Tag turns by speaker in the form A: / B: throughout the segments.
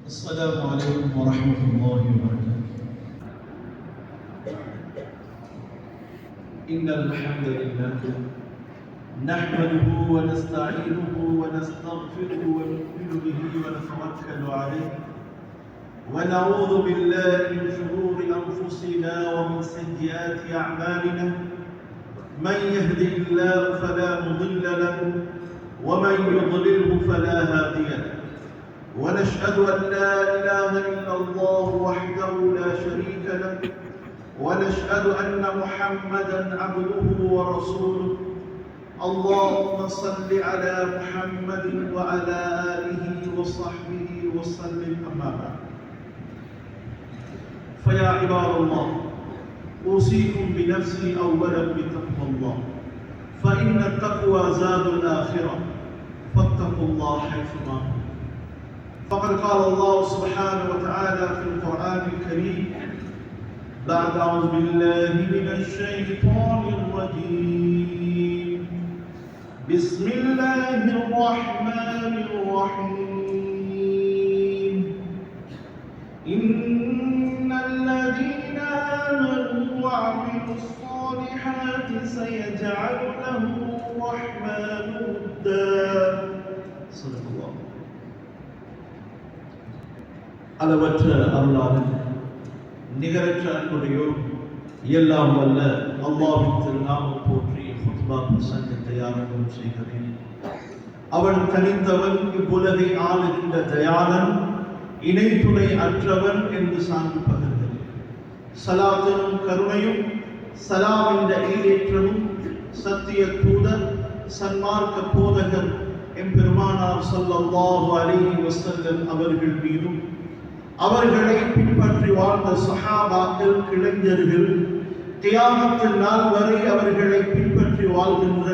A: السلام عليكم ورحمة الله وبركاته. إن الحمد لله نحمده ونستعينه ونستغفره ونؤمن به ونتوكل عليه ونعوذ بالله من شرور أنفسنا ومن سيئات أعمالنا. من يهده الله فلا مضل له ومن يضلله فلا هادي له. ونشهد أن لا إله إلا الله وحده لا شريك له ونشهد أن محمدا عبده ورسوله. اللهم صل على محمد وعلى آله وصحبه وسلم. أما بعد، فيا عباد الله، أوصيكم بنفسي أولا بتقوى الله، فإن التقوى زاد الآخرة، فاتقوا الله حيثما كنتم. فقد قال الله سبحانه وتعالى في القرآن الكريم بعد أعوذ بالله من الشيطان الرجيم بسم الله الرحمن الرحيم إن الذين آمنوا وعملوا الصالحات سيجعل لهم الرحمن ودا. صدق الله. அளவற்ற அருளாளன் நிகரற்ற அன்புடையோர் எல்லாம் வல்ல அல்லாஹ்வின் திருநாமம் போற்றி ஹுத்பா பிரசங்கத்தை ஆரம்பம் செய்கிறேன். அவன் தனித்தவன், இவ்வுலகை ஆளுகின்ற தயாளன், இணைத்துணை அற்றவன் என்று சான்று பகர்கிறேன். சலாத்தனும் கருணையும் சலாம் என்ற ஈடேற்றமும் சத்திய தூதர் சன்மார்க்க போதகர் எம்பெருமானார் ஸல்லல்லாஹு அலைஹி வஸல்லம் அவர்கள் மீதும் அவர்களை பின்பற்றி வாழ்ந்த சஹாபாக்கள், இளைஞர்கள், கியாமத்தின் நாள் வரை அவர்களை பின்பற்றி வாழ்கின்ற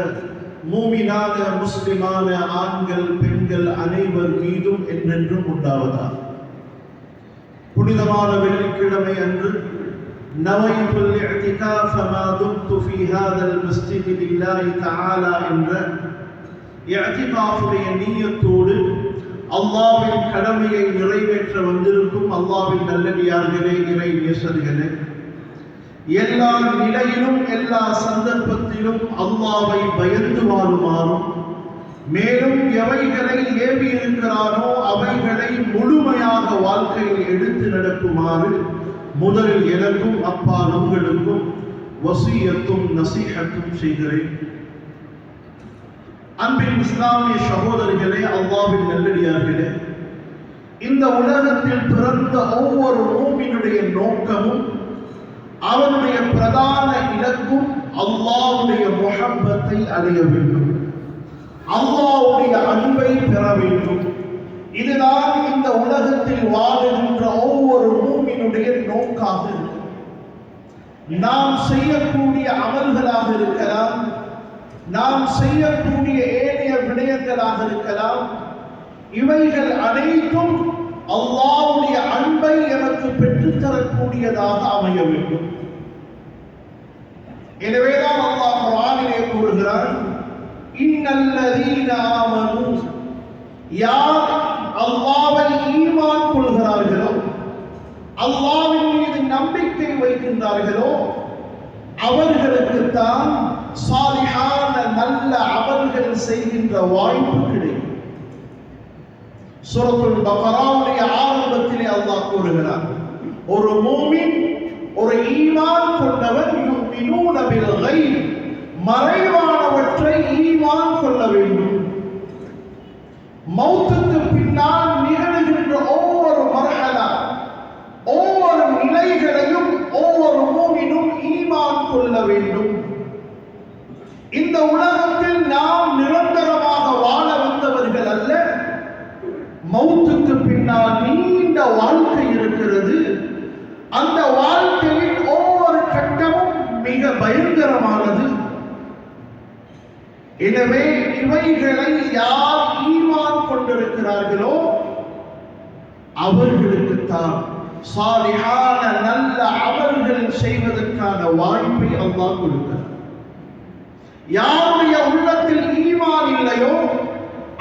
A: மூமினான முஸ்லிமான ஆண்கள் பெண்கள் அனைவர் மீதும் என்றென்றும் உண்டாவதாக. புனிதமான வெள்ளிக்கிழமை அன்று நவைத்துல் இஅ்திகாஃப மா தும்து ஃபீ ஹாதல் மஸ்ஜித் லில்லாஹி தஆலா என்ற இஅ்திகாஃபுடைய நிய்யத்தோடு அல்லாஹ்வின் கடமையை நிறைவேற்ற வந்திருக்கும் அல்லாஹ்வின் நல்லடியார்களே, இறை நேசர்களே, எல்லா நிலையிலும் எல்லா சந்தர்ப்பத்திலும் அல்லாஹ்வை பயந்து வாழுமாறும், மேலும் எவைகளை ஏவி இருக்கிறானோ அவைகளை முழுமையாக வாழ்க்கையில் எடுத்து நடக்குமாறு முதலில் எனக்கும் அப்பால் உங்களுக்கும் வசியத்தும் நசீஹத்தும் செய்கிறேன். அன்பின் இஸ்லாமிய சகோதரர்களே, அல்லாஹ்வின் நல்லடியார்களே, இந்த உலகத்தில் பிறந்த ஒவ்வொரு மூமினுடைய நோக்கமும் அவனுடைய பிரதான இலக்கும் அல்லாஹ்வுடைய முஹப்பத்தை அடைய வேண்டும், அல்லாஹ்வுடைய அன்பை பெற வேண்டும். இதுதான் இந்த உலகத்தில் வாழுகின்ற ஒவ்வொரு மூமினுடைய நோக்காக இருக்கும். நாம் செய்யக்கூடிய அமல்களாக இருக்கலாம், நாம் செய்யக்கூடிய ஏனைய விடயங்களாக இருக்கலாம், இவைகள் அனைத்தும் அல்லாஹ்வுடைய அன்பை எனக்கு பெற்றுத்தரக்கூடியதாக அமைய வேண்டும். எனவேதான் அல்லாஹ் குர்ஆனிலே கூறுகிறான், இன்னல்லதீன ஆமனு, யார் அல்லாஹ்வை ஈமான் கொள்கிறார்களோ, அல்லாஹ்வின் மீது நம்பிக்கை வைக்கின்றார்களோ, அவர்களுக்கு தான் சாலிஹான நல்ல அமல்கள் செய்கின்ற வாய்ப்பு கிடைக்கும். சூரத்துல் பக்ராவுடைய ஆரம்பத்திலே அல்லாஹ் கூறுகிறார், ஒரு மூமின், ஒரு ஈமான் கொண்டவன், யுமினூன பில் கைப், மறைவானவற்றை ஈமான் கொள்ள வேண்டும். மௌத்துக்கு பின்னால் நிகழ்கின்ற ஒவ்வொரு மர்ஹலா, ஒவ்வொரு நிலைகளையும் ஒவ்வொரு மூமினும் ஈமான் கொள்ள வேண்டும். இந்த உலகத்தில் நாம் நிரந்தரமாக வாழ வந்தவர்கள் அல்ல. மௌத்துக்கு பின்னால் நீண்ட வாழ்க்கை இருக்கிறது. அந்த வாழ்க்கையின் ஒவ்வொரு கட்டமும் மிக பயங்கரமானது. எனவே இவைகளை யார் ஈமான் கொண்டிருக்கிறார்களோ அவர்களுக்குத்தான் சாலிஹான நல்ல அமல்கள் செய்வதற்கான வாய்ப்பை அல்லாஹ் கொடுக்கிறார். யாருடைய உள்ளத்தில் ஈமான் இல்லையோ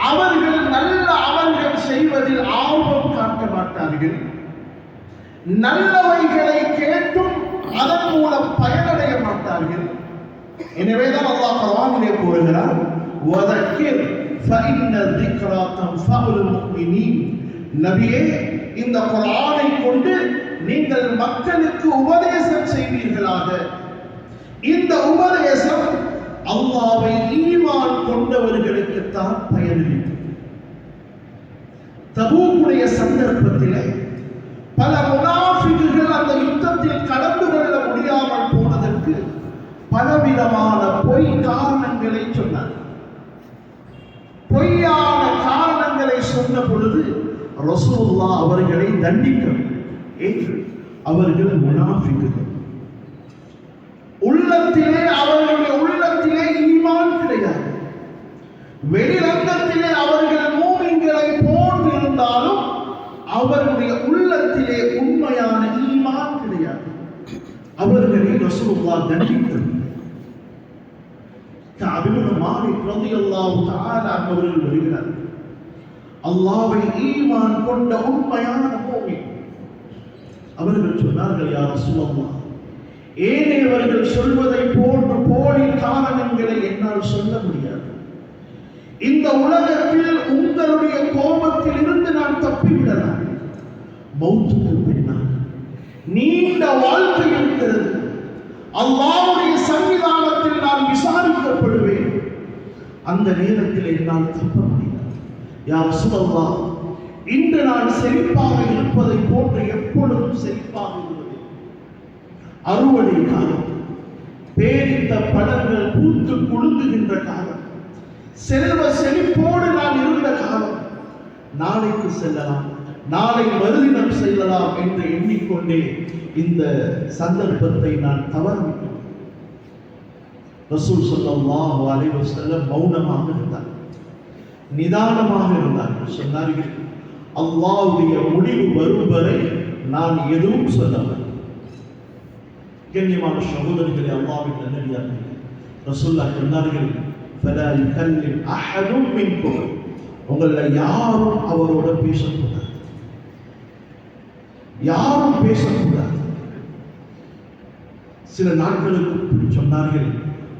A: அவர்கள் நல்ல அமல்கள் செய்வதில் ஆர்வம் காட்ட மாட்டார்கள். நல்லவைகளை கேட்டும் அதன் மூலம் பயனடைய மாட்டார்கள். எனவேதான் அல்லாஹ் குர்ஆனிலே கூறுகிறார், வதக்கிர் ஃபஇன்ன ذிக்ரா தன்ஃபஉல் முஃமினீன். நபியே, இந்த குர்ஆனை கொண்டு நீங்கள் மக்களுக்கு உபதேசம் செய்வீர்களாக. இந்த உபதேசம் அல்லாஹ்வை ஈமான் கொண்டவர்களுக்கு தான் பயனளிக்கும். தபூக்குடைய சந்தர்ப்பத்திலே பல முனாஃபிக்குகள் அந்த யுத்தத்தில் கலந்து கொள்ள முடியாமல் போனதற்கு பலவிதமான பொய் காரணங்களை சொன்னார். பொய்யான காரணங்களை சொன்ன பொழுது ரசூலுல்லாஹ் அவர்களை தண்டிக்கவில்லை. அவர்கள் முனாஃபிக்குகள். அவர்களுடைய உள்ளத்திலே ஈமான் கிடையாது. வெளிரங்கத்திலே அவர்கள் மூமின்களை போன்று இருந்தாலும் அவர்களுடைய உள்ளத்திலே உண்மையான ஈமான் கிடையாது. அவர்களை ரசூலுல்லாஹ் தண்டிக்கவில்லை. கஅப் இப்னு மாலிக் ரலியல்லாஹு தஆலா அவர்கள் வருகிறார். அல்லாஹ்வை ஈமான் கொண்ட உண்மையான மூமின். அவர்கள் சொன்னார்கள், யா ரசூலல்லாஹ், ஏனையவர்கள் சொல்வதை போன்ற போலி காரணங்களை என்னால் சொல்ல முடியாது. இந்த உலகத்தில் உங்களுடைய கோபத்தில் இருந்து நான் தப்பிவிடலாம். மௌத்துக்கு பின்னால் நீண்ட வாழ்க்கை இருக்கிறது. அல்லாஹ்வுடைய சன்னிதானத்தில் நான் விசாரிக்கப்படுவேன். அந்த நேரத்தில் என்னால் தப்ப முடியாது. யா ரசூலல்லாஹ், இன்று நான் செழிப்பாக இருப்பதை போன்று எப்பொழுதும் செழிப்பாக இருப்பது. அறுவடை காலம், பேரித்த பழங்கள் பூத்து குலுங்குகின்ற காலம், செல்வ செழிப்போடு நான் இருந்த காலம். நாளைக்கு செல்லலாம், நாளை மறுதினம் செல்லலாம் என்று எண்ணிக்கொண்டே இந்த சந்தர்ப்பத்தை நான் தவறவிட்டேன். ரசூல் ஸல்லல்லாஹு அலைஹி வஸல்லம் மௌனமாக இருந்தார், நிதானமாக இருந்தார்கள். சொன்னார்கள், அல்லாஹ்வுடைய முடிவு வரும் வரை நான் எதுவும் சொல்லவில்லை. கண்ணியமான சகோதரர்களே, அல்லாஹ்வின் நல்லடியார்களே, ரசூலுல்லாஹ் சொன்னார்கள், ஃபலா யுகல்லிம் அஹதும் மின்கும். உங்களை யாரும் அவரோட பேசக்கூடாது, யாரும் பேசக்கூடாது. சில நாட்களுக்கு சொன்னார்கள்,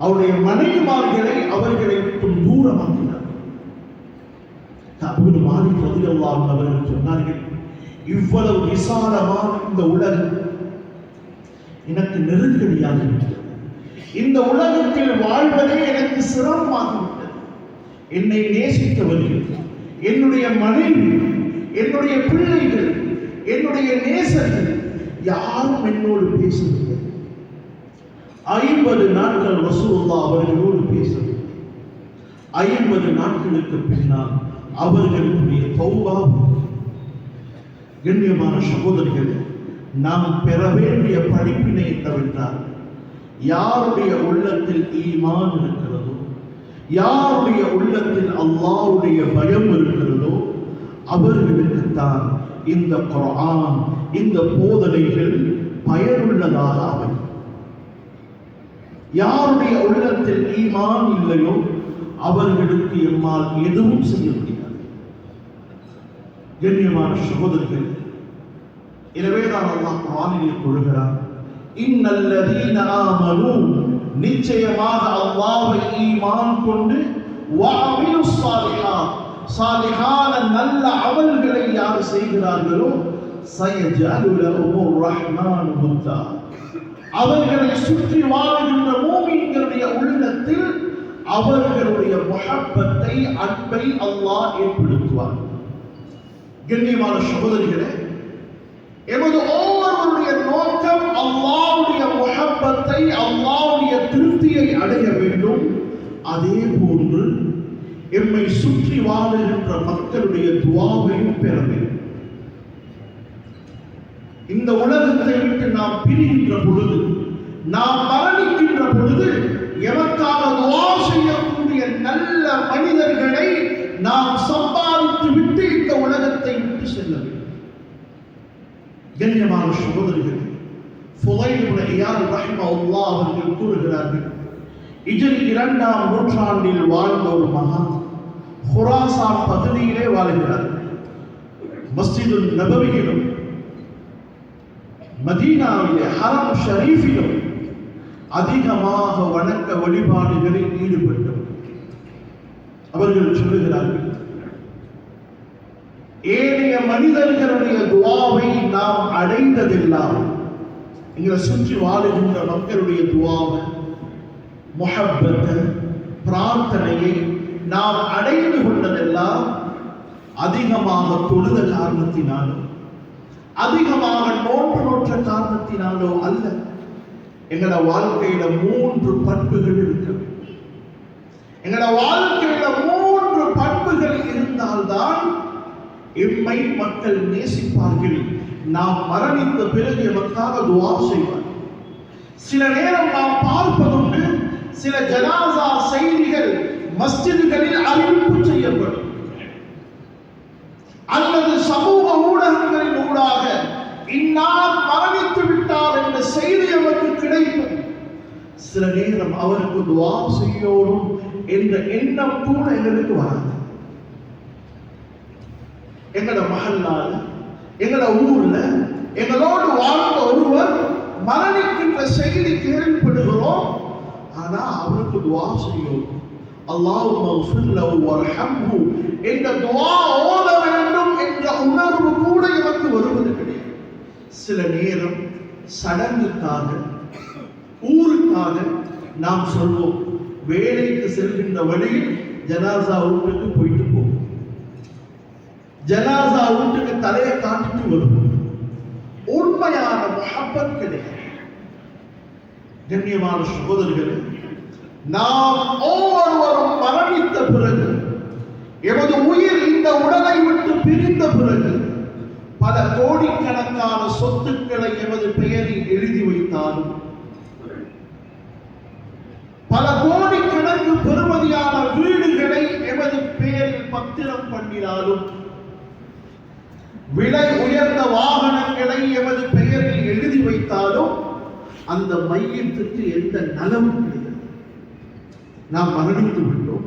A: அவருடைய மனைவிமார்களை அவர்களை விட்டு தூரமாக்கினார். கஅப் இப்னு மாலிக் ரலியல்லாஹு அன்ஹு அவர்கள் சொன்னார்கள், இவ்வளவு விசாலமான இந்த உலகம் எனக்கு நெருக்கடியாகிவிட்டது. இந்த உலகத்தில் வாழ்வதே எனக்கு சிரமமாகிவிட்டது. என்னை நேசித்தவர்கள், என்னுடைய மனைவி, என்னுடைய பிள்ளைகள், என்னுடைய நேசர்கள் யாரும் என்னோடு பேசவில்லை. 50 நாட்கள் ரசூலுல்லாஹ் அவர்களோடு பேசவில்லை. 50 நாட்களுக்கு பின்னால் அவர்களுடைய தௌபா. கண்ணியமான சகோதரர்களே, நாம் பெற வேண்டிய படிப்பினை என்னவென்றால், யாருடைய உள்ளத்தில் ஈமான் இருக்கிறதோ, யாருடைய உள்ளத்தில் அல்லாஹ்வுடைய பயம் இருக்கிறதோ, அவர்களுக்குத்தான் இந்த குர்ஆன், இந்த போதனைகள் பயனுள்ளதாக அமையும். யாருடைய உள்ளத்தில் ஈமான் இல்லையோ அவர்களுக்கு எம்மால் எதுவும் செய்ய முடியாது. கண்ணியமான சகோதரர்கள், எனவேதான் அல்லாஹ் குர்ஆனிலே கூறுகிறார், இன்னல்லதீன ஆமனூ, நிச்சயமாக அல்லாஹ்வை ஈமான் கொண்டு வஅமிலுஸ் ஸாலிஹாத், சாலிஹான நல்ல அமல்களை யார் செய்கிறார்களோ, சயஜஅலு லஹுமுர் ரஹ்மானு வத்தா, அவர்களை சுற்றி வாழ்கின்ற மூமின்களுடைய உள்ளத்தில் அவர்களுடைய முஹப்பத்தை, அன்பை அல்லாஹ் ஏற்படுத்துவார். கண்ணியமான சகோதரிகளே, எமது ஒவ்வொருவருடைய நோக்கம் அல்லாஹ்வுடைய முஹப்பத்தை, அல்லாஹ்வுடைய திருப்தியை அடைய வேண்டும். அதே போன்று எம்மை சுற்றி வாழுகின்ற மக்களுடைய துஆவையும் பெற வேண்டும். இந்த உலகத்தை விட்டு நாம் பிரிகின்ற பொழுது, நாம் மரணிக்கின்ற பொழுது, எமக்காக துஆ செய்யக்கூடிய நல்ல மனிதர்களை நாம் சம்பாதித்து விட்டு இந்த உலகத்தை விட்டு செல்ல வேண்டும். கண்ணியமான சகோதரிகள், ஃபுதைல் இப்னு இயாத் ரஹிமஹுல்லாஹ் அவர்கள் கூறுகிறார்கள், ஹிஜ்ரி 2ஆம் நூற்றாண்டில் வாழ்ந்த ஒரு மகான் குராசான் பகுதியிலே வாழ்கிறார். மஸ்ஜிதுல் நபவியிலும் மதீனாவிலே ஹரம் ஷரீஃபிலும் அதிகமாக வணக்க வழிபாடுகளில் ஈடுபட்டவர். அவர்கள் சொல்லுகிறார்கள், ஏனைய மனிதர்களுடைய துஆவை நாம் அடைந்ததெல்லாம், எங்களை சுற்றி வாழுகின்ற மக்களுடைய துஆவை, முஹப்பத்தை, பிரார்த்தனையை நாம் அடைந்து கொண்டதெல்லாம் அதிகமாக தொழுத காரணத்தினாலோ, அதிகமாக நோன்பு நோற்ற காரணத்தினாலோ அல்ல. எங்களோட வாழ்க்கையில 3 பண்புகள் இருக்க வேண்டும். எங்களோட வாழ்க்கையில 3 பண்புகள் இருந்தால்தான் எம்மை மக்கள் நேசிப்பார்கள். நாம் மரணித்த பிறகு எமக்காக துஆ செய்வார். சில நேரம் நாம் பார்ப்பதுண்டு, சில ஜனாசா செய்திகள் மஸ்ஜிதுகளில் அறிவிப்பு செய்யப்படும் அல்லது சமூக ஊடகங்களின் ஊடாக இன்னார் மரணித்து விட்டார் என்ற செய்தி அவருக்கு கிடைக்கும். சில நேரம் அவருக்கு துஆ செய்யணும் என்ற எண்ணம் கூட எங்களுக்கு வராது. எங்களோட மஹல்லால, எங்களோட ஊர்ல எங்களோடு வாழ்ந்த ஒருவர் மரணிக்கின்ற செய்தி கேள்விப்படுகிறோம். ஆனா அவருக்கு துஆ செய்யணும், அல்லாஹும்ம ஃபிர் லஹு வர்ஹம்ஹு என்ற துஆ ஓத வேண்டும் என்ற உணர்வு கூட எனக்கு வருவது கிடையாது. சில நேரம் சடங்குக்காக, ஊருக்காக நாம் சொல்வோம், வேலைக்கு செல்கின்ற வழியில் ஜனாசா வீட்டுக்கு போயிட்டு போவோம், ஜனாசா வீட்டுக்கு தலையை காட்டிட்டு வருவோம். உண்மையான முஹப்பத் கிடையாது. கண்ணியமான சகோதரர்களே, நாம் ஒவ்வொருவரும் மரணித்த பிறகு, எமது உயிர் இந்த உடலை விட்டு பிரிந்த பிறகு, பல கோடிக்கணக்கான சொத்துக்களை எமது பெயரில் எழுதி வைத்தாலும், பல கோடிக்கணக்கு பெறுமதியான வீடுகளை எமது பெயரில் பத்திரம் பண்ணினாலும், விலை உயர்ந்த வாகனங்களை எமது பெயரில் எழுதி வைத்தாலும் அந்த மையத்துக்கு எந்த நலமும் கிடையாது. நாம் மரணித்து விட்டோம்.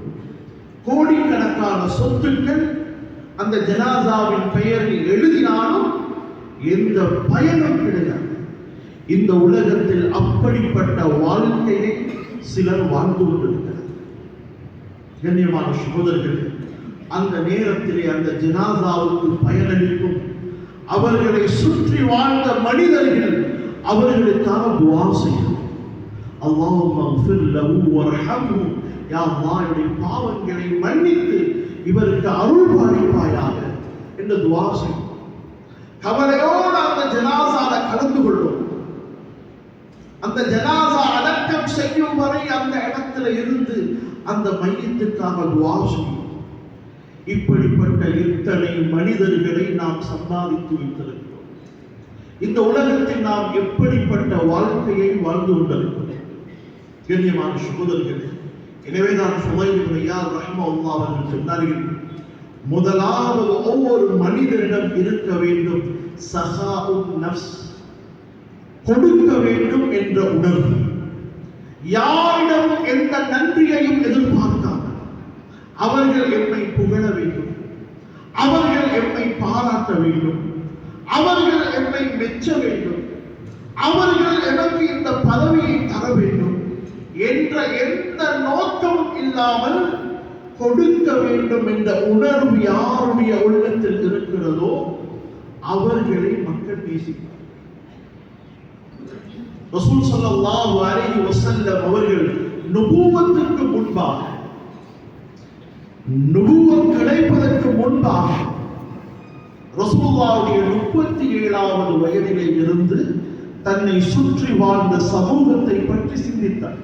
A: கோடிக்கணக்கான சொத்துக்கள் அந்த ஜனாசாவின் பெயரில் எழுதினாலும் எந்த பயனும் கிடையாது. இந்த உலகத்தில் அப்படிப்பட்ட வாழ்க்கையை சிலர் வாழ்ந்து கொண்டிருக்கிறார். கண்ணியமான சகோதரர்களே, அந்த நேரத்திலே அந்த ஜனாசாவுக்கு பயனளிக்கும் அவர்களை சுற்றி வாழ்ந்த மனிதர்கள் அவர்களுக்காக துஆ செய்யும். அல்லாஹும்ம ஃபிர் லஹு வர்ஹம்ஹு, யா அல்லாஹ் என்னுடைய பாவங்களை மன்னித்து இவருக்கு அருள் பாலிப்பாயாக என்று துஆ செய்யும். கவலையோடு அந்த ஜனாசால கலந்து கொள்ளும். அந்த ஜனாசா அடக்கம் செய்யும் வரை அந்த இடத்துல இருந்து அந்த மையத்துக்காக துஆ செய்யும். இப்படிப்பட்ட இத்தனை மனிதர்களை நாம் சம்பாதித்து வைத்திருக்கிறோம். இந்த உலகத்தில் நாம் எப்படிப்பட்ட வாழ்க்கையை வாழ்ந்து கொண்டிருக்கிறோம். கண்ணியமான சகோதரர்களே, எனவேதான் ஃபுதைல் இப்னு இயாத் ரஹ்மத்துல்லாஹி அவர்கள் சொன்னார்கள், முதலாவது ஒவ்வொரு மனிதனிடம் இருக்க வேண்டும் சஹாஉன் நஃப்ஸ், கொடுக்க வேண்டும் என்ற உணர்வு. யாரிடம் எந்த நன்றியையும் எதிர்பார்க்காமல் அவர்கள் எம்மை புகழ வேண்டும், அவர்கள் எம்மை பாராட்ட வேண்டும், அவர்கள் எம்மை மெச்ச வேண்டும், அவர்கள் எனக்கு இந்த பதவியை தர வேண்டும் என்ற எந்த நோக்கமும் இல்லாமல் கொடுக்க வேண்டும் என்ற உணர்வு யாருடைய உள்ளத்தில் இருக்கிறதோ அவர்களை மக்கள் நேசிப்பார். ரசூல் ஸல்லல்லாஹு அலைஹி வஸல்லம் அவர்கள் நுபுவத்துக்கு முன்பாக, நுபுவத் கிடைப்பதற்கு முன்பாக ரசூலுல்லாஹுடைய 37வது வயதிலே இருந்து தன்னை சுற்றி வாழ்ந்த சமூகத்தை பற்றி சிந்தித்தார்.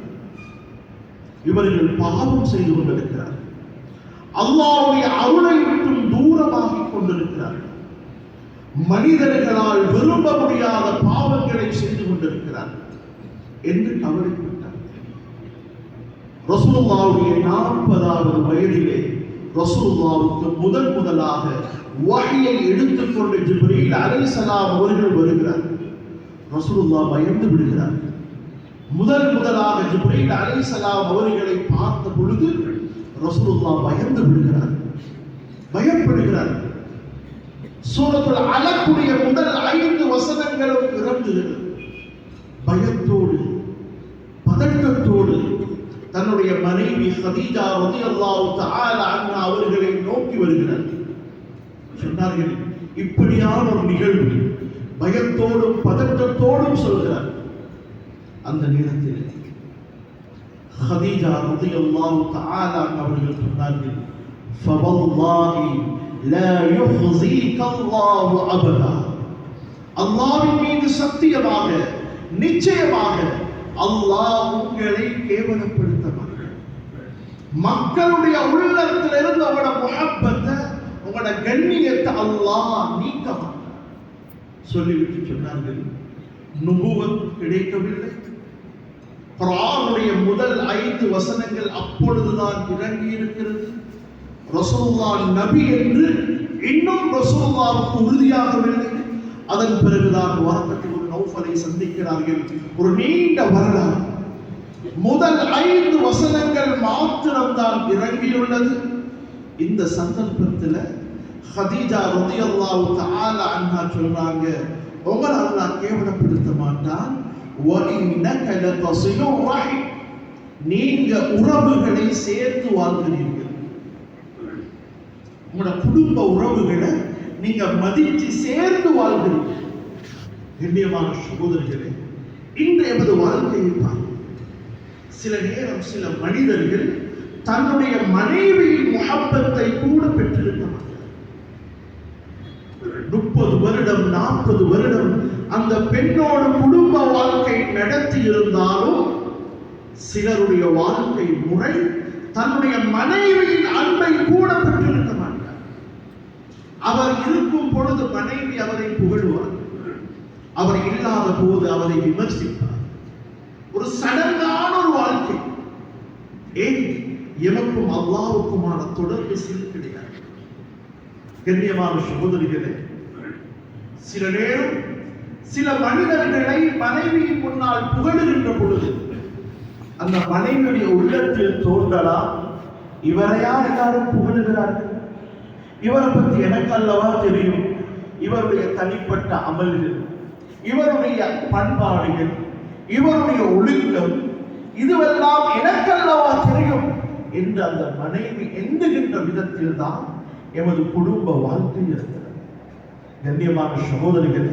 A: இவர்கள் பாவம் செய்து கொண்டிருக்கிறார், அல்லாஹ்வுடைய அருளை விட்டும் தூரமாகிக் கொண்டிருக்கிறார்கள், மனிதர்களால் விரும்ப முடியாத பாவங்களை செய்து கொண்டிருக்கிறார் என்று கவலைப்பட்டார். ரசூலுல்லாஹுடைய 40வது வயதிலே ரசூலுல்லாஹுக்கு முதலாக வஹ்யை எடுத்துக்கொண்டு ஜிப்ரீல் அலைஹிஸ்ஸலாம் அவர்கள் வருகிறார். ரசூலுல்லாஹ் பயந்து விடுகிறார். முதலாக ஜிப்ரீல் அலைஹிஸ்ஸலாம் அவர்களை பார்த்த பொழுது ரசூலுல்லாஹ் பயந்து விடுகிறார், பயப்படுகிறார். சூரத்துல் அலக்குடைய முதல் 5 வசனங்களும் இறங்குகிறது. பயத்தோடு பதட்டத்தோடு தன்னுடைய மனைவி ஹதீஜா ரலியல்லாஹு தஆலா அன்ஹா அவர்களை நோக்கி வருகிறார். சொன்னார்கள், இப்படியான ஒரு நிகழ்வு பயத்தோடும் பதட்டத்தோடும் சொல்கிறார். அந்த நேரத்தில் ஹதீஜா ரலியல்லாஹு தஆலா அவர்கள் சொன்னார்கள், ஃபவல்லாஹி லா யுஹ்ஸீக அல்லாஹு அபதா. அல்லாஹ்வின் மீது சத்தியமாக நிச்சயமாக அல்லாஹ் உங்களை கேவலப்படுத்த மாட்டார். மக்களுடைய உள்ளத்திலிருந்து அவட முஹப்பத்தை உங்களோட கண்ணியத்தை அல்லாஹ் நீக்க மாட்டார் சொல்லிவிட்டு சொன்னார்கள், நுபுவத் கிடைக்கவில்லை. குர்ஆனுடைய முதல் 5 வசனங்கள் அப்பொழுதுதான் இறங்கி இருக்கிறது. ரசூலுல்லாஹ் நபி என்று இன்னும் ரசூலுல்லாஹ்வுக்கு உறுதியாகவில்லை. அதன் பிறகுதான் வரக்கத்து நௌஃபலை சந்திக்கிறார்கள். ஒரு நீண்ட வரலாறு. முதல் 5 வசனங்கள் மாத்திரம்தான் இறங்கியுள்ளது. இந்த சந்தர்ப்பத்தில் ஹதீஜா ரலியல்லாஹு தஆலா அன்ஹா சொல்றாங்க, உங்களை அல்லாஹ் கேவலப்படுத்த மாட்டான். வ இன்னக லதஸிலு ரஹிம். நீங்க உறவுகளை சேர்த்து வாழ்கிறீர்கள். உங்களோட குடும்ப உறவுகளை நீங்க மதித்து சேர்ந்து வாழ்கிறீர்கள். கண்ணியமான சகோதரர்களே, இன்று எமது வாழ்க்கையை பார்க்க சில நேரம் சில மனிதர்கள் தன்னுடைய மனைவியின் முஹப்பத்தை கூட பெற்றிருக்க மாட்டார். 30 வருடம் 40 வருடம் அந்த பெண்ணோடு குடும்ப வாழ்க்கை நடத்தி இருந்தாலும் சிலருடைய வாழ்க்கை முறை தன்னுடைய மனைவியின் அன்பை கூட பெற்றிருக்க மாட்டார். அவர் இருக்கும் பொழுது மனைவி அவரை புகழுவார், அவர் இல்லாத போது அவரை விமர்சிப்பார். ஒரு சடங்கான ஒரு வாழ்க்கை. ஏன்? எமக்கும் அல்லாஹ்வுக்குமான தொடர்பு கிடையாது. கண்ணியமான சகோதரிகளே, சில நேரம் சில மனிதர்களை மனைவியின் முன்னால் புகழுகின்ற பொழுது அந்த மனைவியுடைய உள்ளத்தில் தோன்றலாம், இவரையா எல்லாரும் புகழுகிறார்கள், இவரை பற்றி எனக்கு அல்லவா தெரியும், இவருடைய தனிப்பட்ட அமல்கள், இவருடைய பண்பாடுகள், இவருடைய ஒழுக்கம், இதுவெல்லாம் எனக்கல்லவா தெரியும் என்று அந்த மனைவி எண்ணுகின்ற விதத்தில் தான் எமது குடும்ப வாழ்க்கை இருக்கிறது. கண்ணியமான சகோதரிகள்,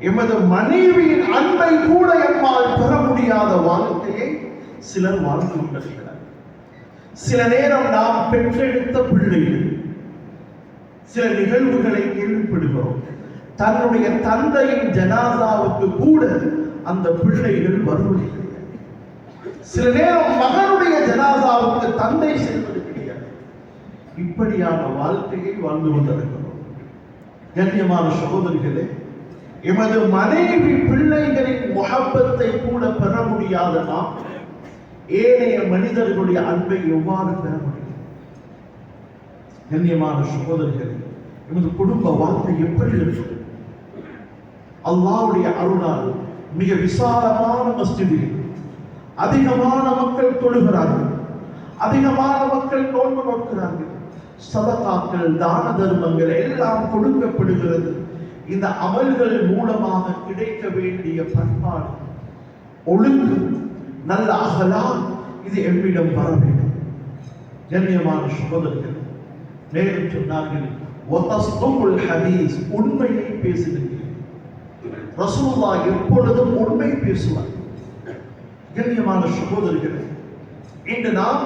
A: எமது மனைவியின் அன்பை கூட எம்மால் பெற முடியாத வாழ்க்கையை சிலர் வாழ்ந்து கொண்டிருக்கிறார். சில நேரம் நாம் பெற்றெடுத்த பிள்ளைகள் சில நிகழ்வுகளை கேள்விப்படுகிறோம். தன்னுடைய தந்தையின் ஜனாசாவுக்கு கூட அந்த பிள்ளைகள் வருவது கிடையாது. சில நேரம் மகனுடைய ஜனாசாவுக்கு தந்தை செல்வது கிடையாது. இப்படியான வாழ்க்கையை வாழ்ந்து கொண்டிருக்கிறோம். கண்ணியமான சகோதரிகளே, எமது மனைவி பிள்ளைகளின் முஹப்பத்தை கூட பெற முடியாத நாம் ஏனைய மனிதர்களுடைய அன்பை எவ்வாறு பெற முடியும்? கண்ணியமான சகோதரிகளே, எமது குடும்ப வாழ்க்கை எப்படி இருக்கும்? அல்லாஹ்வுடைய அருளால் மிக விசாலமான மஸ்ஜிதில் அதிகமான மக்கள் தொழுகிறார்கள், அதிகமான மக்கள் நோன்பு நோக்கிறார்கள், சதகாக்கள் தான தர்மங்கள் எல்லாம் கொடுக்கப்படுகிறது. இந்த அமல்கள் மூலமாக கிடைக்க வேண்டிய பண்பாடு, ஒழுங்கு, நல்ல அகலால் இது எம்மிடம் வர வேண்டும். கண்ணியமான சகோதரர்கள், மேலும் சொன்னார்கள், வதஸ்துல் ஹதீஸ், உண்மையை பேசுகிறீர்கள். ரசூலுல்லாஹ் எப்பொழுதும் உண்மை பேசுவார். கண்ணியமான சகோதரர்களே, இன்று நாம்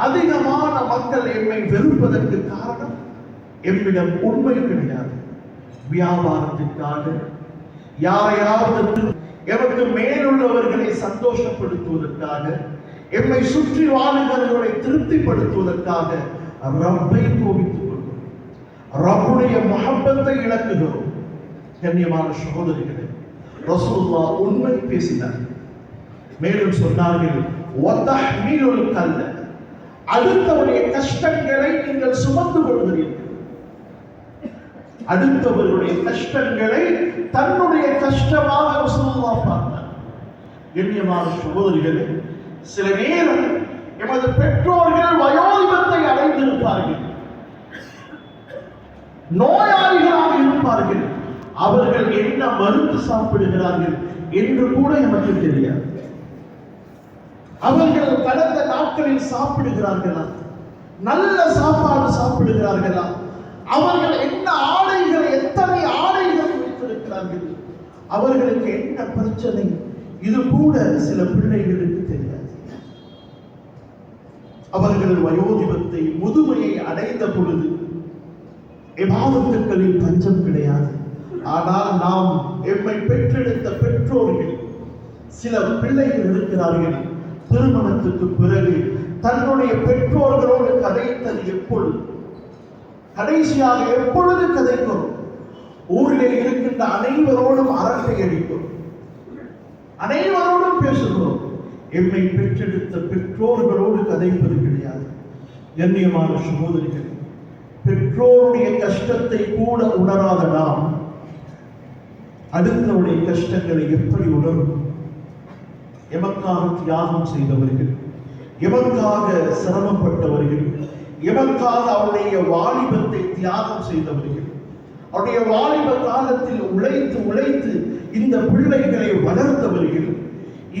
A: அதிகமான மக்கள் எம்மை வெறுப்பதற்கு காரணம் எம்மிடம் உண்மை கிடையாது. வியாபாரத்திற்காக யாரையாவது எமக்கு மேலுள்ளவர்களை சந்தோஷப்படுத்துவதற்காக, எம்மை சுற்றி வாழ்கிறவர்களை திருப்திப்படுத்துவதற்காக ரப்பை கோபித்துக் கொள்கிறோம், ரப்புடைய முஹப்பத்தை இழக்குகிறோம். கண்ணியமான சகோதரிகளே, ரசூலுல்லாஹ் உண்மை பேசினார். மேலும் சொன்னார்கள், வதஹ்மீலுல் கல்ல, அடுத்தவருடைய கஷ்டங்களை நீங்கள் சுமந்து கொள்கிறீர்கள். அடுத்தவருடைய கஷ்டங்களை தன்னுடைய கஷ்டமாக ரசூலுல்லாஹ் பார்த்தார். கண்ணியமான சகோதரிகளே, சில நேரம் எமது பெற்றோர்கள் வயோதிபத்தை அடைந்திருப்பார்கள். நோயாளிகளாக இருப்பார்கள். அவர்கள் என்ன மருந்து சாப்பிடுகிறார்கள் என்று கூட எனக்கு தெரியாது. அவர்கள் கடந்த நாட்களில் சாப்பிடுகிறார்களா, நல்ல சாப்பாடு சாப்பிடுகிறார்களா, அவர்கள் என்ன ஆடைகள், எத்தனை ஆடைகள் வைத்திருக்கிறார்கள், அவர்களுக்கு என்ன பிரச்சனை, இது கூட சில பிள்ளைகளுக்கு தெரியாது. அவர்கள் வயோதிபத்தை, முதுமையை அடைந்த பொழுது இபாதத்துக்களில் பஞ்சம் கிடையாது. ஆனால் நாம் எம்மை பெற்றெடுத்த பெற்றோர்கள், சில பிள்ளைகள் இருக்கிறார்கள், திருமணத்துக்கு பிறகு தன்னுடைய பெற்றோர்களோடு கதைத்தது எப்பொழுது, கடைசியாக எப்பொழுது கதைக்கிறோம், ஊரிலே இருக்கின்ற அனைவரோடும் அரட்டை அடிக்கிறோம், அனைவரோடும் பேசுகிறோம். எம்மை பெற்றெடுத்த பெற்றோர்களோடு கதைப்பது கிடையாது. கண்ணியமான சகோதரிகள், பெற்றோருடைய கஷ்டத்தை கூட உணராத நாம் அடுத்தவருடைய கஷ்டங்களை எப்படி உணரும்? எமக்காக தியாகம் செய்தவர்கள், எமக்காக சிரமப்பட்டவர்கள், எமக்காக அவருடைய வாலிபத்தை தியாகம் செய்தவர்கள், அவருடைய வாலிப காலத்தில் உழைத்து உழைத்து இந்த பிள்ளைகளை வளர்த்தவர்கள்,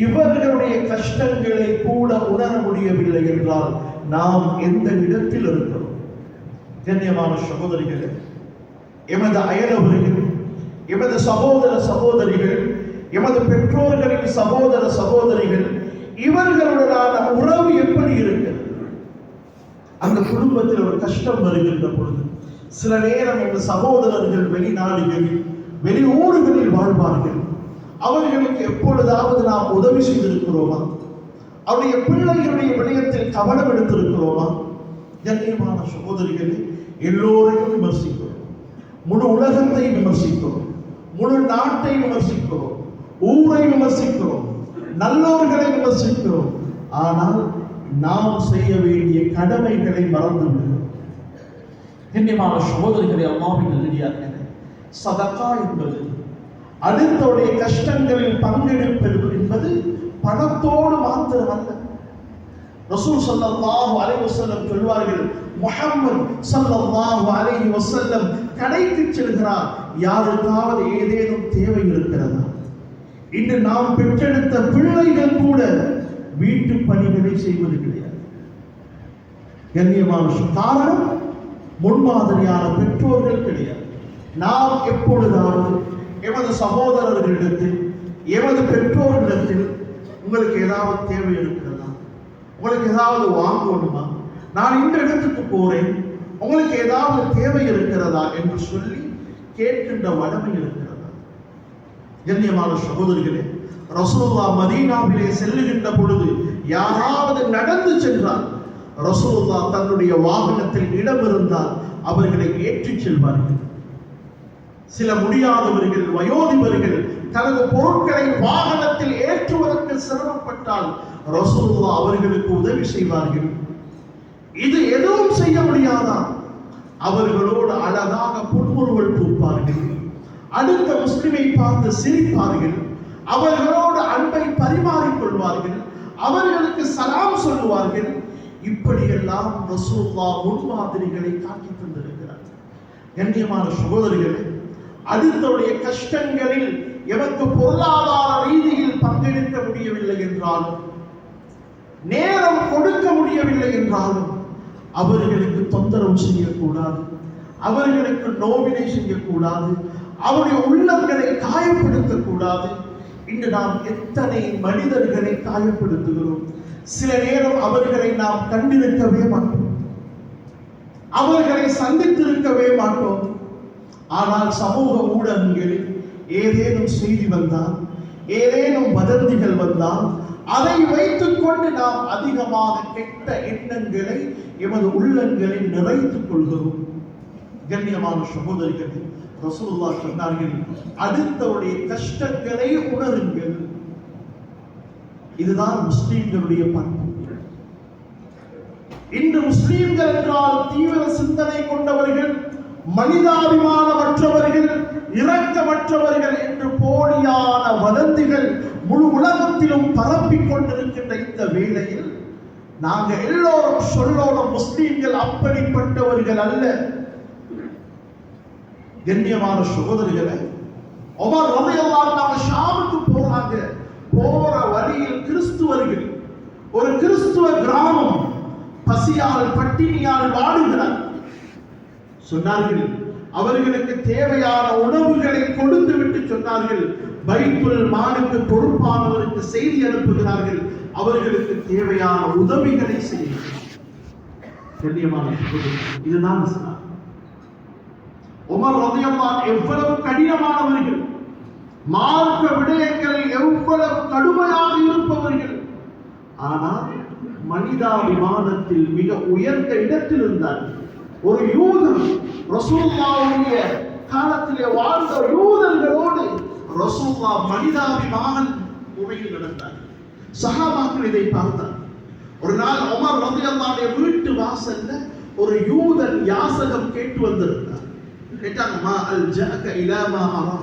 A: இவர்களுடைய கஷ்டங்களை கூட உணர முடியவில்லை என்றால் நாம் எந்த இடத்தில் இருக்கிறோம்? கண்ணியமான சகோதரிகளே, எமது அயலவர்கள், எமது சகோதர சகோதரிகள், எமது பெற்றோர்களின் சகோதர சகோதரிகள், இவர்களுடனான உறவு எப்படி இருக்கிறது? அந்த குடும்பத்தில் ஒரு கஷ்டம் வருகின்ற பொழுது சில நேரம் எங்கள் சகோதரர்கள் வெளிநாடுகளில், வெளியூர்களில் வாழ்வார்கள். அவர்களுக்கு எப்பொழுதாவது நாம் உதவி செய்திருக்கிறோமா? அவருடைய பிள்ளைகளுடைய விடயத்தில் கவனம் எடுத்திருக்கிறோமா? கண்ணியமான சகோதரிகளை, எல்லோரையும் விமர்சிக்கிறோம், முழு உலகத்தை விமர்சிக்கிறோம், முழு நாட்டை விமர்சிக்கிறோம், ஊரை விமர்சிக்கிறோம், நல்லோர்களை விமர்சிக்கிறோம். ஆனால் நாம் செய்ய வேண்டிய கடமைகளை மறந்து விடுகிறோம். கண்ணியமான சகோதரிகளை, அல்லாஹ்வின் நல்லடியார்களே, சதகா என்பது, அடுத்தவருடைய கஷ்டங்களில் பங்கெடுப்பது என்பது பணத்தோடு மாத்திரமல்ல. ரசூல் ஸல்லல்லாஹு அலைஹி வஸல்லம் சொல்வார்கள், முஹம்மது ஸல்லல்லாஹு அலைஹி வஸல்லம் கடைக்கு செல்கிறார், யாருக்காவது ஏதேனும் தேவை இருக்கிறதா? இன்று நாம் பெற்றெடுத்த பிள்ளைகள் கூட வீட்டு பணிகளை செய்வது கிடையாது. கண்ணியமான காரணம், முன்மாதிரியான பெற்றோர்கள் கிடையாது. நாம் எப்பொழுதாவது எமது சகோதரர்களிடத்தில், எமது பெற்றோர்களிடத்தில், உங்களுக்கு ஏதாவது தேவை இருக்கிறதா, உங்களுக்கு ஏதாவது வாங்கணுமா, நான் இந்த இடத்துக்கு போறேன், உங்களுக்கு ஏதாவது தேவை இருக்கிறதா என்று சொல்லி கேட்கின்ற வளமை இருக்கிறதா? கண்ணியமான சகோதரிகளே, ரசூலுல்லாஹ் மதீனாவிலே செல்லுகின்ற பொழுது யாராவது நடந்து சென்றால், ரசூலுல்லாஹ் தன்னுடைய வாகனத்தில் இடம் இருந்தால் அவர்களை ஏற்றிச் செல்வார்கள். சில முடியாதவர்கள், வயோதிபர்கள் தனது பொருட்களை வாகனத்தில் ஏற்றுவதற்கு சிரமப்பட்டால் ரசூலுல்லாஹ் அவர்களுக்கு உதவி செய்வார்கள். இது எதுவும் செய்ய முடியாதா? அவர்களோடு அழகாக புன்முறுவல் பூப்பார்கள், அடுத்த முஸ்லிமை பார்த்து சிரிப்பார்கள், அவர்களோடு அன்பை பரிமாறிக்கொள்வார்கள், அவர்களுக்கு சலாம் சொல்லுவார்கள். இப்படியெல்லாம் ரசூலுல்லாஹ் முன்மாதிரிகளை காட்டி தந்திருக்கிறார். கண்ணியமான சகோதரிகளே, அடுத்தவருடைய கஷ்டங்களில் எமக்கு பொருளாதார ரீதியில் பங்கெடுக்க முடியவில்லை என்றாலும், நேரம் கொடுக்க முடியவில்லை என்றாலும், அவர்களுக்கு தொந்தரவு செய்யக்கூடாது, அவர்களுக்கு நோவினை செய்யக்கூடாது, அவருடைய உள்ளங்களை காயப்படுத்தக்கூடாது. இன்று நாம் எத்தனை மனிதர்களை காயப்படுத்துகிறோம். சில நேரம் அவர்களை நாம் கண்டிருக்கவே மாட்டோம், அவர்களை சந்தித்திருக்கவே மாட்டோம். ஆனால் சமூக ஊடகங்களில் ஏதேனும் செய்தி வந்தால், ஏதேனும் வதந்திகள் வந்தால், அதை வைத்துக் கொண்டு நாம் அதிகமாக கெட்ட எண்ணங்களை எமது உள்ளங்களில் நிறைத்துக் கொள்கிறோம். கண்ணியமான சகோதரிகள், ரசூலுல்லாஹ் சொன்னார்கள், அடுத்தவருடைய கஷ்டங்களை உணருங்கள். இதுதான் முஸ்லிம்களுடைய பண்பு. இன்று முஸ்லிம்கள் என்றால் தீவிர சிந்தனை கொண்டவர்கள், மனிதாபிமானமற்றவர்கள், இரக்கமற்றவர்கள் என்று போலியான வதந்திகள் முழு உலகத்திலும் பரப்பிக் கொண்டிருக்கின்ற இந்த வேளையில் நாங்கள் எல்லோரும் சொல்லோடும், முஸ்லிம்கள் அப்படிப்பட்டவர்கள் அல்ல. கண்ணியமான சகோதரிகளை, உமர் ரலியல்லாஹு அன்ஹு ஷாமுக்கு போறாங்க. போற வழியில் கிறிஸ்துவர்கள், ஒரு கிறிஸ்துவ கிராமம் பசியால் பட்டினியால் வாடுகிறார். சொன்னார்கள், அவர்களுக்கு தேவையான உணவுகளை கொடுத்து விட்டு சொன்னார்கள், பைத்துல் மாலுக்கு பொறுப்பானவருக்கு செய்தி அனுப்புகிறார்கள், அவர்களுக்கு தேவையான உதவிகளை செய்யுங்கள். கண்ணியமான இதுதான் இஸ்லாம். உமர் ரலியல்லாஹு அன்ஹு எவ்வளவு கடினமானவர்கள், மார்க்க விடயங்கள் எவ்வளவு கடுமையாக இருப்பவர்கள், ஆனால் மனிதாபிமானத்தில் மிக உயர்ந்த இடத்தில் இருந்தார். ஒரு யூதன், ரசூலுல்லாஹ்வுடைய காலத்திலே வாழ்ந்த யூதர்களோடு ரசூலுல்லாஹ் மனிதாபிமான முறையில் நடந்தார். சஹாபாக்கள் இதை பார்த்தார். ஒரு நாள் உமர் ரலியல்லாஹு அன்ஹு வீட்டு வாசல்ல ஒரு யூதன் யாசகம் கேட்டு வந்திருந்தார். கேட்டாங்க, மா அல் ஜஅக இலா மா அரா,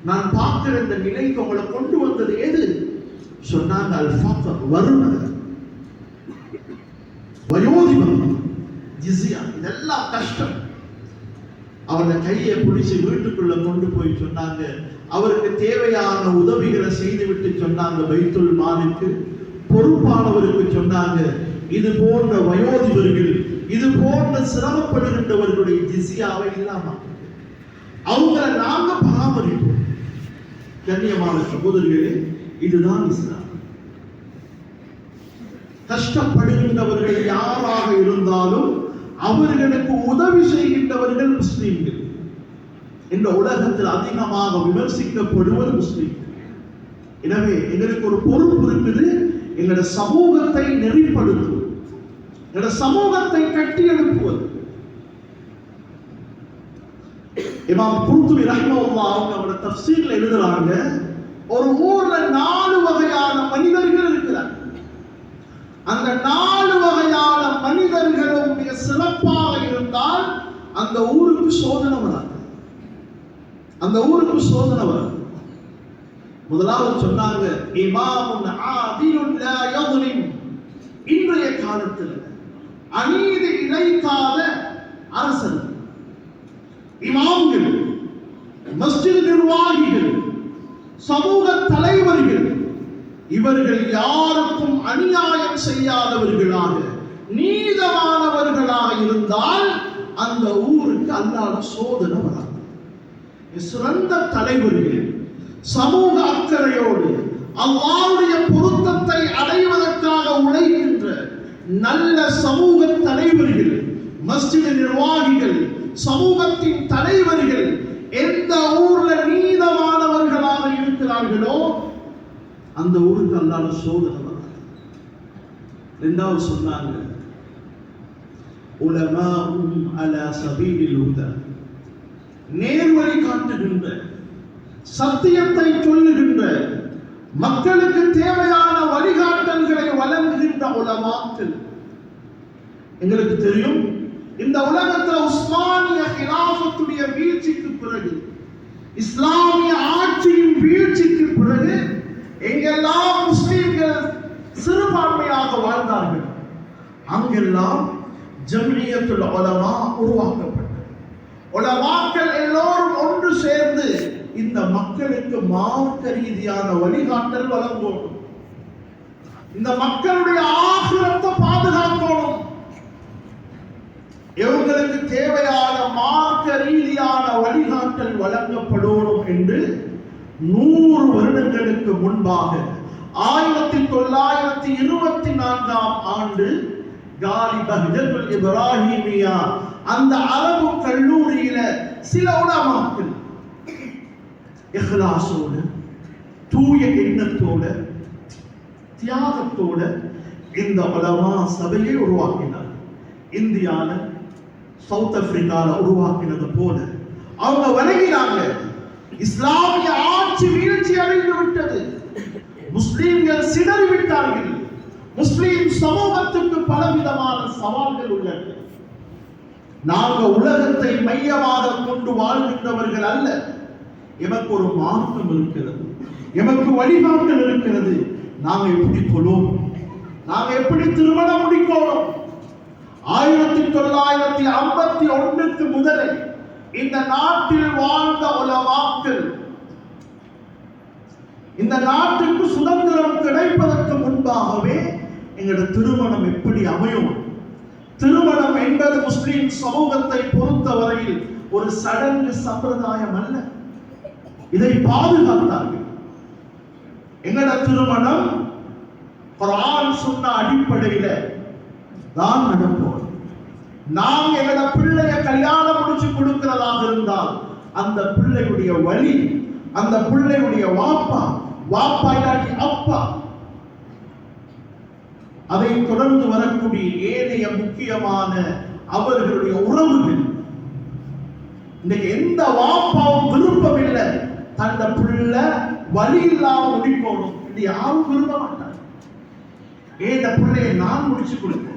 A: நான் பார்க்கிற இந்த நிலைக்கு உங்களை கொண்டு வந்தது எது? சொன்னாங்க, அல் ஃபக்ர், வறுமை, வயோதிபம், ஜிஸியா, இதெல்லாம் கஷ்டம். அவருடைய கையை பிடிச்சு வீட்டுக்குள்ள கொண்டு போய் சொன்னாங்க, அவருக்கு தேவையான உதவிகளை செய்துவிட்டு சொன்னாங்க, பைத்துல் மாலுக்கு பொறுப்பானவருக்கு சொன்னாங்க, இது போன்ற வயோதிபர்கள், இது போன்ற சிரமப்படுகின்றவர்களுடைய ஜிஸியாவை இல்லாம அவங்களை நாங்க பராமரிப்போம். கண்ணியமான சகோதரிகளே, இதுதான் இஸ்லாம். கஷ்டப்படுகின்றவர்கள் யாராக இருந்தாலும் அவர்களுக்கு உதவி செய்கின்றவர்கள் முஸ்லிம்கள். இந்த உலகத்தில் அதிகமாக விமர்சிக்கப்படுவது முஸ்லிம்கள். எனவே எங்களுக்கு ஒரு பொறுப்பு இருக்குது, எங்களுடைய சமூகத்தை நெறிப்படுத்துவது, எங்களுடைய சமூகத்தை கட்டியெழுப்புவது. இமாம் குர்துபி ரஹ்மத்துல்லாஹி அலைஹி அவருடைய தஃப்சீர்ல எழுதுறாங்க, ஒரு ஊர்ல 4 வகையான மனிதர்கள் இருக்கிறார். அந்த 4 வகையான மனிதர்களும் மிக சிறப்பாக இருந்தால் அந்த ஊருக்கு சோதனை வராது. அந்த ஊருக்கு சோதனை வராது. முதலாவது சொன்னாங்க, இமாமுன் ஆதிலுன் லா யظلم. இன்றைய காலத்தில் அநீதி இழைக்காத அரசர், இமாம்கள், மஸ்ஜித் நிர்வாகிகள், சமூக தலைவர்கள், இவர்கள் யாருக்கும் அநியாயம் செய்யாதவர்களாக நீதமானவர்களாக இருந்தால் அந்த ஊருக்கு அல்லாஹ் சோதனை வராது. சிறந்த தலைவர்கள், சமூக அக்கறையோடு அல்லாஹ்வுடைய பொருத்தத்தை அடைவதற்காக உழைக்கின்ற நல்ல சமூக தலைவர்கள், மஸ்ஜித் நிர்வாகிகள், சமூகத்தின் தலைவர்கள் எந்த ஊர்ல நீதமானவர்களாக இருக்கிறார்களோ அந்த ஊருக்கு அல்லாஹ் சோதனை வராது. இரண்டாவது சொன்னாங்க, உலமாஉம் அலா சபீலில் ஹுதா, நேர்வழி காட்டுகின்ற, சத்தியத்தை சொல்லுகின்ற, மக்களுக்கு தேவையான வழிகாட்டல்களை வழங்குகின்ற உலமாக்கள். எங்களுக்கு தெரியும், இந்த உலகத்தில் உஸ்மானிய கிலாஃபத்துடைய வீழ்ச்சிக்கு பிறகு, இஸ்லாமிய ஆட்சியின் வீழ்ச்சிக்கு பிறகு எங்கெல்லாம் முஸ்லிம்கள் சிறுபான்மையாக வாழ்ந்தார்கள் அங்கெல்லாம் ஜம்இய்யத்துல் உலமா உருவாக்கப்பட்டது. உலமாக்கள் எல்லோரும் ஒன்று சேர்ந்து இந்த மக்களுக்கு மார்க்க ரீதியான வழிகாட்டல் வழங்கணும், இந்த மக்களுடைய ஆகிரத்தை பாதுகாக்கணும், இவங்களுக்கு தேவையான மார்க்க ரீதியான வழிகாட்டல் வழங்கப்படணும் என்று 100 வருடங்களுக்கு முன்பாக 1924ஆம் ஆண்டு காலி பஹ்ஜத்துல் இப்ராஹிமியா அந்த அரபு கல்லூரியில சில உலமாக்கள் இஹ்லாஸோடு, தூய எண்ணத்தோட, தியாகத்தோட இந்த உலமா சபையை உருவாக்கினார். இந்தியால, சவுத் ஆப்பிரிக்கால உருவாக்கினது போல அவங்க வழங்கினாங்க, இஸ்லாமிய ஆட்சி வீழ்ச்சி அடைந்து விட்டது, முஸ்லிம்கள் சிதறி விட்டார்கள், முஸ்லிம் சமூகத்துக்கு பலவிதமான சவால்கள் உள்ளன. நாங்க உலகத்தை மையமாக கொண்டு வாழ்கின்றவர்கள் அல்ல, எமக்கு ஒரு மார்க்கம் இருக்கிறது, எமக்கு வழிகாட்டல் இருக்கிறது. நாங்க எப்படி கொள்வோம், நாங்க எப்படி திருமணம் முடிக்கணும். 1951க்கு முதலே இந்த நாட்டில் வாழ்ந்த உலமாக்கள் இந்த நாட்டுக்கு சுதந்திரம் கிடைப்பதற்கு முன்பாகவே எங்களோட திருமணம் எப்படி அமையும்? திருமணம் என்பது முஸ்லிம் சமூகத்தை பொறுத்தவரையில் ஒரு சடங்கு சம்பிரதாயம் அல்ல. இதை பாதுகாத்தார்கள். எங்களோட திருமணம் குர்ஆன் சொன்ன அடிப்படையில தான் நடப்போம். நாம் எங்களோட பிள்ளைய கல்யாணம் முடிச்சு கொடுக்கிறதாக இருந்தால் அந்த பிள்ளையுடைய வழி, அந்த பிள்ளையுடைய வாப்பா இல்லாட்டி அப்பா, அதை தொடர்ந்து வரக்கூடிய ஏனைய முக்கியமான அவர்களுடைய உறவுகள். இன்னைக்கு எந்த வாப்பாவும் விருப்பம் இல்லை தந்த பிள்ளை வழி இல்லாம முடிக்கணும். இது யாரும் விரும்ப மாட்டாங்க. ஏன் பிள்ளையை நான் முடிச்சு கொடுக்கணும்,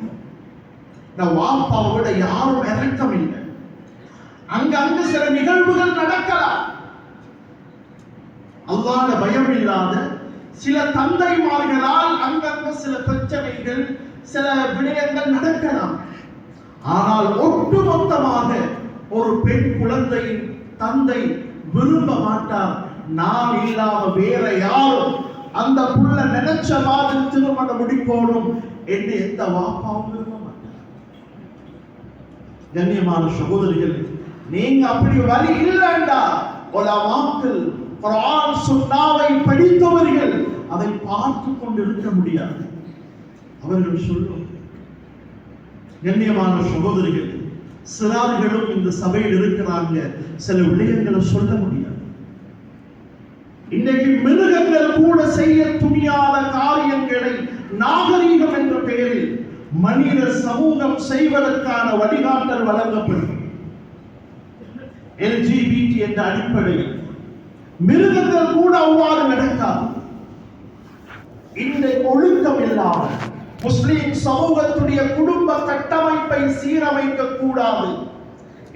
A: வாப்பாவோட யாரும் இறக்கம் இல்லை. அங்க சில நிகழ்வுகள் நடக்கலாம். அல்லாஹ்வுடைய பயம் இல்லாத சில தந்தைமார்களால் அங்கங்க சில பிரச்சனைகள், சில விடயங்கள் நடக்கலாம். ஆனால் ஒட்டுமொத்தமாக ஒரு பெண் குழந்தையின் தந்தை விரும்ப மாட்டார், நான் இல்லாம வேற யாரும் அந்த புள்ள நினைச்ச மாதிரி திருமணம் முடிக்கணும் என்று எந்த வாப்பாவும் விரும்ப மாட்டார். கண்ணியமான சகோதரிகள், நீங்க அப்படி வழி இல்லைண்டா உலமாக்கள் குர்ஆன் சுன்னாவை படித்தவர்கள் அதை பார்த்து கொண்டு இருக்க முடியாது. அவர்கள் சொல்லும். கண்ணியமான சகோதரிகள், சிறார்களும் இந்த சபையில் இருக்கிறாங்க, சில விடயங்களை சொல்ல முடியாது. இன்றைக்கு மிருகங்கள் கூட செய்ய துணியாத காரியங்களை நாகரீகம் என்ற பெயரில் மனித சமூகம் செய்வதற்கான வழிகாட்டல் வழங்கப்படும். LGBT என்ற அடிப்படையில் மிருகங்கள் கூட அவ்வாறு நடக்காது. இந்த ஒழுக்கம் இல்லாமல் முஸ்லிம் சமூகத்துடைய குடும்ப கட்டமைப்பை சீரமைக்க கூடாது.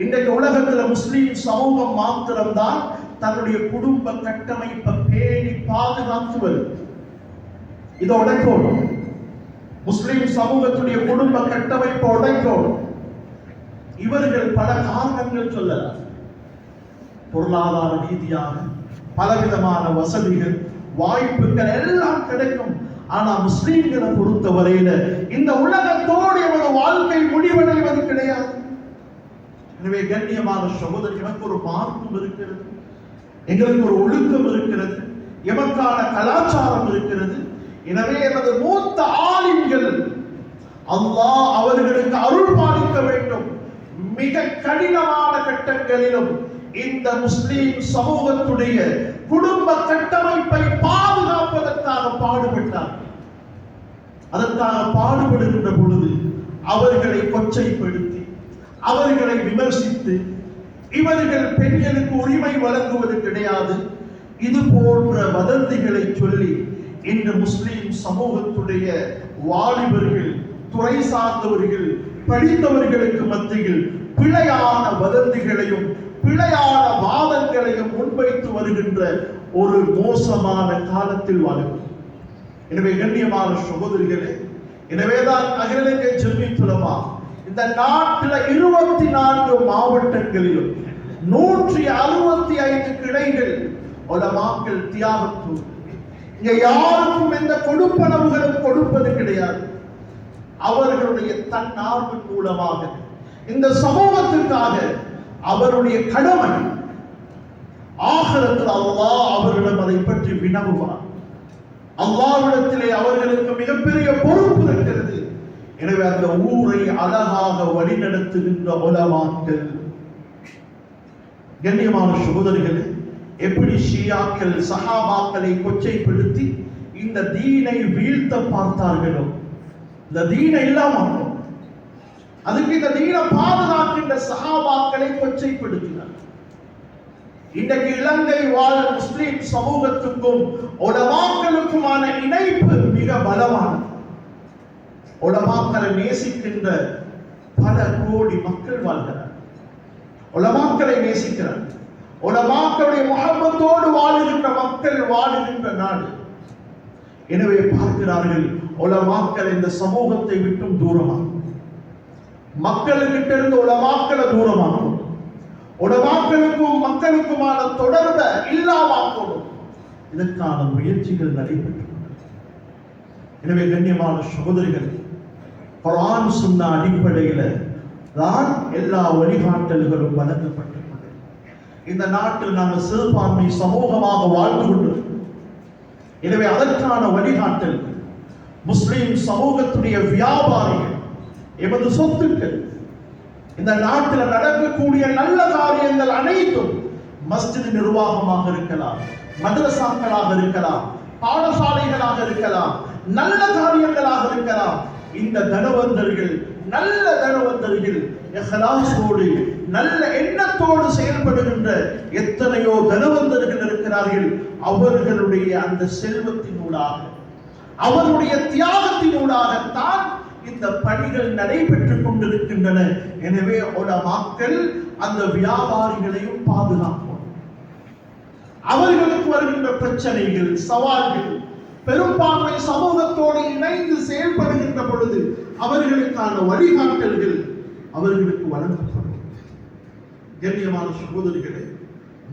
A: இன்றைக்கு உலகத்தில் முஸ்லிம் சமூகம் மாத்திரம்தான் தன்னுடைய குடும்ப கட்டமைப்பை பேணி பாதுகாத்து வருது. இதை உடைக்கணும். முஸ்லிம் சமூகத்துடைய குடும்ப கட்டமைப்பை உடைக்கணும். இவர்கள் பல காரணங்கள் சொல்லலாம். பொருளாதார ரீதியாக பலவிதமான வசதிகள், வாய்ப்புகள் எல்லாம் கிடைக்கும். ஆனா முஸ்லிம்களை பொறுத்த வரையில இந்த உலகத்தோடு எமது வாழ்க்கை முடிவடைவது கிடையாது. எனவே கண்ணியமான சகோதரி, எனக்கு ஒரு மார்க்கம் இருக்கிறது, எங்களுக்கு ஒரு ஒழுக்கம் இருக்கிறது, எமக்கான கலாச்சாரம் இருக்கிறது. எனவே எமது மூத்த ஆலிம்கள் அல்லாஹ் அவர்களுக்கு அருள் பாலிக்க வேண்டும். மிக கடினமான கட்டங்களிலும் இந்த முஸ்லிம் சமூகத்துடைய குடும்ப கட்டமைப்பை பாதுகாப்பதற்காக பாடுபட்டார். அதற்காக பாடுபடுகின்ற பொழுது அவர்களை கொச்சைப்படுத்தி, அவர்களை விமர்சித்து, இவர்கள் பெண்களுக்கு உரிமை வழங்குவது கிடையாது, இது போன்ற வதந்திகளை சொல்லி இன்று முஸ்லிம் சமூகத்துடைய வாலிபர்கள், துறை சார்ந்தவர்கள், படித்தவர்களுக்கு மத்தியில் பிழையான வதந்திகளையும் பிழையான வாதங்களையும் முன்வைத்து வருகின்ற ஒரு மோசமான காலத்தில் வாழ்கிறோம். எனவே கண்ணியமான சகோதரிகளே, எனவேதான் அகில இலங்கை ஜம்மியத்துல் உலமா இந்த நாட்டில் 24 மாவட்டங்களிலும் 165 கிளைகள் உலமாக்கள் தியாகத்து. இங்க யாருக்கும் எந்த கொடுப்பனவுகளும் கொடுப்பது கிடையாது. அவர்களுடைய தன்னார்வம் மூலமாக இந்த சமூகத்திற்காக அவருடைய கடமை ஆகிரத்தில் அல்லாஹ் அவர்களிடம் அதை பற்றி வினவுவார். அல்லாஹ்விடத்திலே அவர்களுக்கு மிகப்பெரிய பொறுப்பு இருக்கிறது. எனவே அந்த ஊரை அழகாக வழிநடத்துகின்ற உலமாக்கள். கண்ணியமான சகோதரிகளே, எப்படி ஷியாக்கள் சஹாபாக்களை கொச்சைப்படுத்தி இந்த தீனை வீழ்த்த பார்த்தார்களோ, இந்த தீனை இல்லாமல் அதுக்கு இந்த தீனை பாதுகாக்கின்ற சஹாபாக்களை கொச்சைப்படுத்தினார். இன்றைக்கு இலங்கை வாழ் முஸ்லிம் சமூகத்துக்கும் உலமாக்களுக்குமான இணைப்பு மிக பலமானது. உலமாக்களை நேசிக்கின்ற பல கோடி மக்கள் வாழ்கிறார். உலமாக்களை நேசிக்கிறார். உலமாக்களுடைய முகப்பத்தோடு வாழுகின்ற மக்கள் வாழுகின்ற நாடு. எனவே பார்க்கிறார்கள், உலமாக்கள் இந்த சமூகத்தை விட்டும் தூரமாக, மக்களுக்கிட்ட இருந்து உலமாக்களை தூரமாகும். உலமாக்களுக்கும் மக்களுக்குமான தொடர்பை இல்லாமக்கணும். இதற்கான முயற்சிகள் நடைபெற்று. எனவே கண்ணியமான சகோதரிகள், குர்ஆன் சுன்னா அடிப்படையில் தான் எல்லா வழிகாட்டல்களும் வழங்கப்பட்டுள்ளது. இந்த நாட்டில் நாங்கள் சிறுபான்மை சமூகமாக வாழ்ந்து கொண்டிருக்கிறோம். எனவே அதற்கான வழிகாட்டல் முஸ்லிம் சமூகத்துடைய வியாபாரிகள், எமது சொத்துக்கள், இந்த நாட்டில் நடக்கக்கூடிய நல்ல காரியங்கள் அனைத்தும் மஸ்ஜித் நிர்வாகமாக இருக்கலாம், மதரசாக்களாக இருக்கலாம், பாடசாலைகளாக இருக்கலாம், நல்ல காரியங்களாக இருக்கலாம். இந்த தனவந்தர்கள், நல்ல தனவந்தர்கள், இஹ்லாஸோடு நல்ல எண்ணத்தோடு செயல்படுகின்ற எத்தனையோ தனவந்தர்கள் இருக்கிறார்கள். அவர்களுடைய அந்த செல்வத்தினூடாக, அவருடைய தியாகத்தினூடாகத்தான் இந்த பணிகள் நடைபெற்றுக் கொண்டிருக்கின்றன. எனவே உலமாக்கள் அந்த வியாபாரிகளையும் பாதுகாப்போம். அவர்களுக்கு வருகின்ற பிரச்சனைகள், சவால்கள் பெரும்பான்மை சமூகத்தோடு இணைந்து செயல்படுகின்ற பொழுது அவர்களுக்கான வழிகாட்டல்கள் அவர்களுக்கு வழங்கப்படும். கண்ணியமான சகோதரிகளே,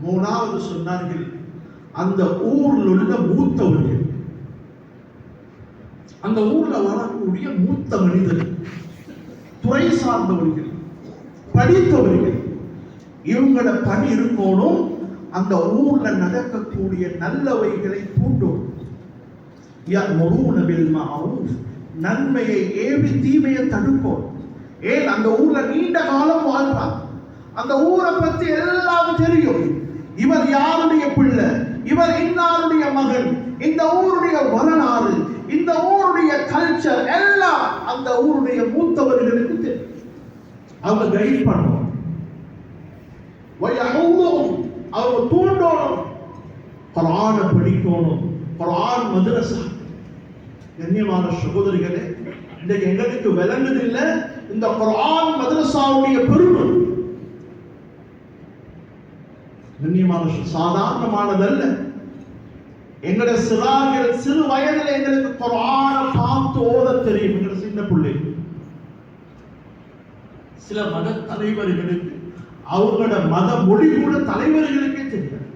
A: மூணாவது சொன்னார்கள், அந்த ஊரில் உள்ள மூத்தவர்கள், அந்த ஊர்ல வரக்கூடிய மூத்த மனிதர்கள், துறை சார்ந்தவர்கள், படித்தவர்கள், இவங்களோட பணி இருக்கணும். அந்த ஊர்ல நடக்கக்கூடிய நல்லவைகளை தூண்டும். நன்மையை ஏவி தீமையை தடுக்கும். ஏன் அந்த ஊர்ல நீண்ட காலம் வாழ்றான், அந்த ஊரை பத்தி எல்லாம் தெரியும். இவர் யாருடைய பிள்ளை, இவர் இன்னாருடைய மகன், இந்த ஊருடைய வரலாறு, இந்த ஊருடைய கல்ச்சர் எல்லாம் அந்த ஊருடைய மூத்தவர்களுக்கு தெரியும். அவங்க கைட் பண்ணுவோம், அவங்க தூண்டணும், குர்ஆனை படிக்கணும், குர்ஆன் மதரசா. கண்ணியமான சகோதரிகளே, இன்றைக்கு எங்களுக்கு விளங்குதில்லை இந்த குர்ஆன் மதரசாவுடைய பெருமை. கண்ணியமான சாதாரணமானதல்ல. எங்கட சிறார்கள் சிறு வயதில் எங்களுக்கு குர்ஆனை பார்த்து ஓத தெரியும். எங்கட சின்ன பிள்ளை, சில மத தலைவர்களுக்கு அவங்களோட மத மொழி கூட தலைவர்களுக்கே தெரியும்.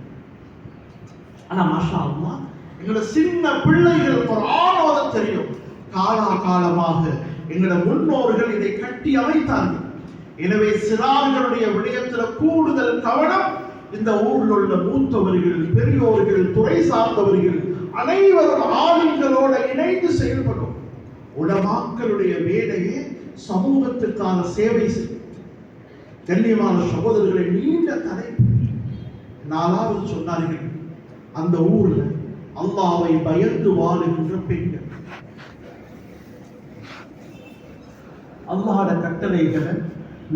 A: ஆனா மாஷா அல்லாஹ் எங்களோட சின்ன பிள்ளைகள் குர்ஆன் ஓத தெரியும். காலகாலமாக எங்களோட முன்னோர்கள் இதை கட்டி அமைத்தார்கள். எனவே சிறார்களுடைய விடயத்தில் கூடுதல் கவனம். இந்த ஊரில் உள்ள மூத்தவர்கள், பெரியோர்கள், துறை சார்ந்தவர்கள் அனைவரும் ஆளுங்களோட இணைந்து செயல்படும். உலமாக்களுடைய வேலையே சமூகத்திற்கான சேவை செய்யும். கண்ணியமான சகோதரர்களை, நீண்ட தலைப்பு. நாலாவது சொன்னார்கள், அந்த ஊர்ல அல்லாஹ்வை பயந்து வாழுகின்ற பெண்கள், அல்லாஹ்வுடைய கட்டளைகளை,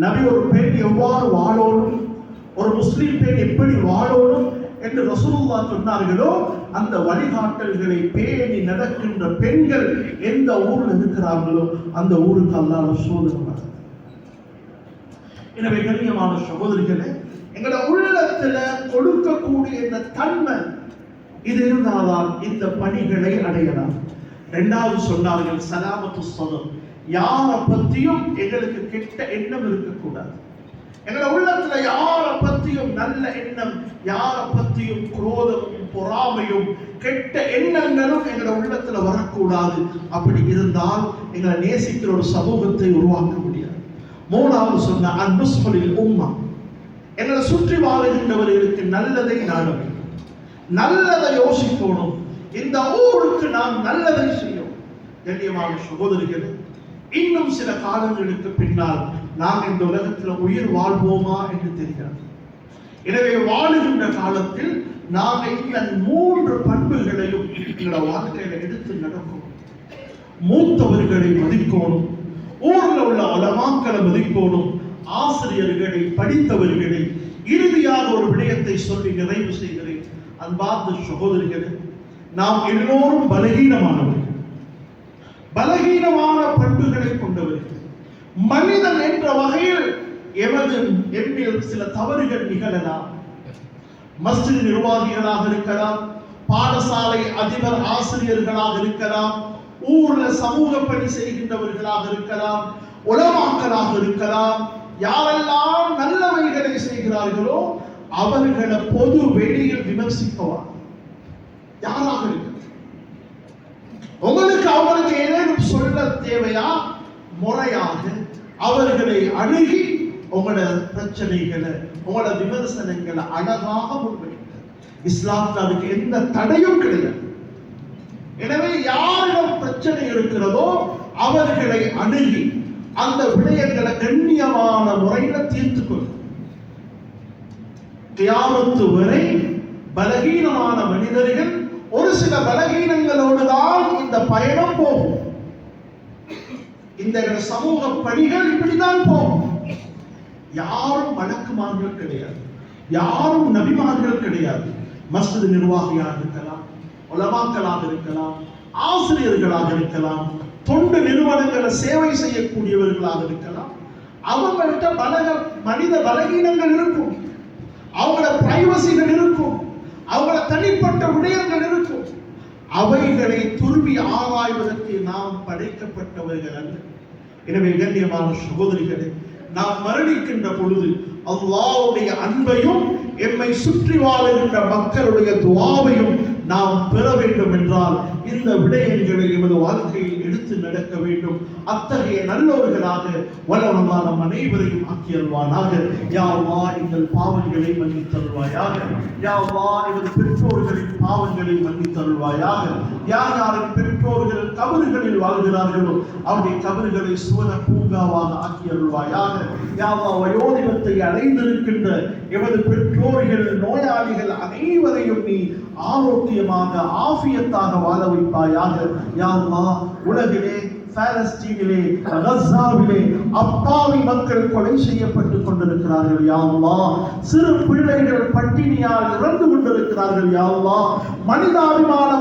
A: நபி ஒரு பெண் எவ்வாறு வாழணும், ஒரு முஸ்லிம் பெண் எப்படி வாழணும் என்று ரசூலுல்லாஹ் சொன்னார்களோ அந்த வழிகாட்டல்களை பேணி நடக்கின்ற பெண்கள் எந்த ஊர்ல இருக்கிறார்களோ அந்த ஊருக்கு அல்லாஹ் சோதனை. எனவே கண்ணியமான சகோதரிகளே, எங்களோட உள்ளத்துல கொடுக்கக்கூடிய இந்த தன்மை இது இருந்தால்தான் இந்த பணிகளை அடையலாம். இரண்டாவது சொன்னார்கள், சலாமத்து சதம். யாரை பத்தியும் எங்களுக்கு கெட்ட எண்ணம் இருக்கக்கூடாது. எங்களோட உள்ளத்துல யாரை பத்தியும் நல்ல எண்ணம், யாரை பத்தியும் குரோதமும் பொறாமையும் கெட்ட எண்ணங்களும் எங்களோட உள்ளத்துல வரக்கூடாது. அப்படி இருந்தால் எங்களை நேசிக்கிற ஒரு சமூகத்தை உருவாக்க முடியாது. மூணாவது சொன்ன அன்புஸ்களில் உம்மா, எங்களை சுற்றி வாழுகின்றவர்களுக்கு நல்லதை நாட வேண்டும், நல்லதை யோசிக்கணும், இந்த ஊருக்கு நாம் நல்லதை செய்யும். கண்ணியமான சகோதரிகளே, இன்னும் சில காலங்களுக்கு பின்னால் நாம் இந்த உலகத்தில் உயிர் வாழ்வோமா என்று தெரியாது. எனவே வாழுகின்ற காலத்தில் நாங்கள் இந்த 3 பண்புகளையும் எங்களோட வாழ்க்கையில எடுத்து நடக்கணும். மூத்தவர்களை மதிக்கணும், ஊர்ல உள்ள உலமாக்களை மதிக்கணும், ஆசிரியர்களை, படித்தவர்களை. இறுதியாக ஒரு விடயத்தை சொல்லி நிறைவு செய்கிறேன். அன்பார்ந்த சகோதரிகளே, நாம் எல்லோரும் பலகீனமானவர்கள், பலகீனமான பண்புகளை கொண்டவர்கள். மனிதன் என்ற வகையில் எம்மில் சில தவறுகள் நிகழலாம். மஸ்ஜித் நிர்வாகிகளாக இருக்கலாம், பாடசாலை அதிபர் ஆசிரியர்களாக இருக்கலாம், ஊர்ல சமூக பணி செய்கின்றவர்களாக இருக்கலாம், உலமாக்களாக இருக்கலாம், யாரெல்லாம் நல்லவைகளை செய்கிறார்களோ அவர்களை பொது வெளியில் விமர்சிப்பவா யாராக இருக்கு? அவங்களுக்கு ஏதேனும் சொல்ல தேவையா? முறையாக அவர்களை அணுகி உங்களோட பிரச்சனைகளை, உங்களோட விமர்சனங்களை அழகாக முன்வைக்க இஸ்லாத்தில் அதுக்கு எந்த தடையும் கிடையாது. எனவே யாரிடம் பிரச்சனை இருக்கிறதோ அவர்களை அணுகி அந்த விடயங்களை கண்ணியமான முறையில் தீர்த்துக் கொள்ளும். கியாமத்து வரை பலகீனமான மனிதர்கள் ஒரு சில பலகீனங்களோடு தான் இந்த பயணம் போகும். இந்த சமூக பணிகள் இப்படிதான் போகும். யாரும் வழக்குமார்கள் கிடையாது, யாரும் நபிமார்கள் கிடையாது. மஸ்ஜித் நிர்வாகியாக இருக்கலாம், உலமாக்களாக இருக்கலாம், ஆசிரியர்களாக இருக்கலாம், தொண்டு நிறுவனங்களை சேவை செய்யக்கூடியவர்களாக இருக்கலாம். அவங்கள்ட்ட மனித பலகீனங்கள் இருக்கும், அவங்களோட பிரைவசிகள் இருக்கும், அவங்களோட தனிப்பட்ட விடயங்கள் இருக்கும். அவைகளை துருவி ஆராய்வதற்கு நாம் படைக்கப்பட்டவர்கள் அல்ல. எனவே கண்ணியமான சகோதரிகளே, நாம் மரணிக்கின்ற பொழுது அல்லாஹ்வுடைய அன்பையும் எம்மை சுற்றி வாழுகின்ற மக்களுடைய துஆவையும் நாம் பெற வேண்டும் என்றால் இந்த விடயங்களை எமது வாழ்க்கையில் எடுத்து நடக்க வேண்டும். அத்தகைய நல்லவர்களாக வல்லவனாக நம் அனைவரையும் ஆக்கியல்வானாக. யா அல்லாஹ் எங்கள் பாவங்களை மன்னித்தருள்வாயாக. யா அல்லாஹ் எமது பெற்றோர்களின் பாவங்களை மன்னித்தருள்வாயாக. யார் யாரின் பெற்றோர்கள் கபறுகளில் வாழ்கிறார்களோ அவருடைய கபறுகளை சுவன பூங்காவாக ஆக்கியருள்வாயாக. யா அல்லாஹ் வயோதிபத்தை அடைந்திருக்கின்ற எமது பெற்றோர்கள், நோயாளிகள் அனைவரையும் நீ ஆரோக்கியமாக ஆஃபியத்தாக வாழ வைப்பாயாக. யா அல்லாஹ் உலகிலே, பாலஸ்தீனிலே, கஸாவிலே அப்பாவி மக்கள் கொலை செய்யப்பட்டுக் கொண்டிருக்கிறார்கள். யா அல்லாஹ் சிறு பிள்ளைகள் பட்டினியால் இறந்து கொண்டிருக்கிறார்கள். யா அல்லாஹ் மனிதாபிமான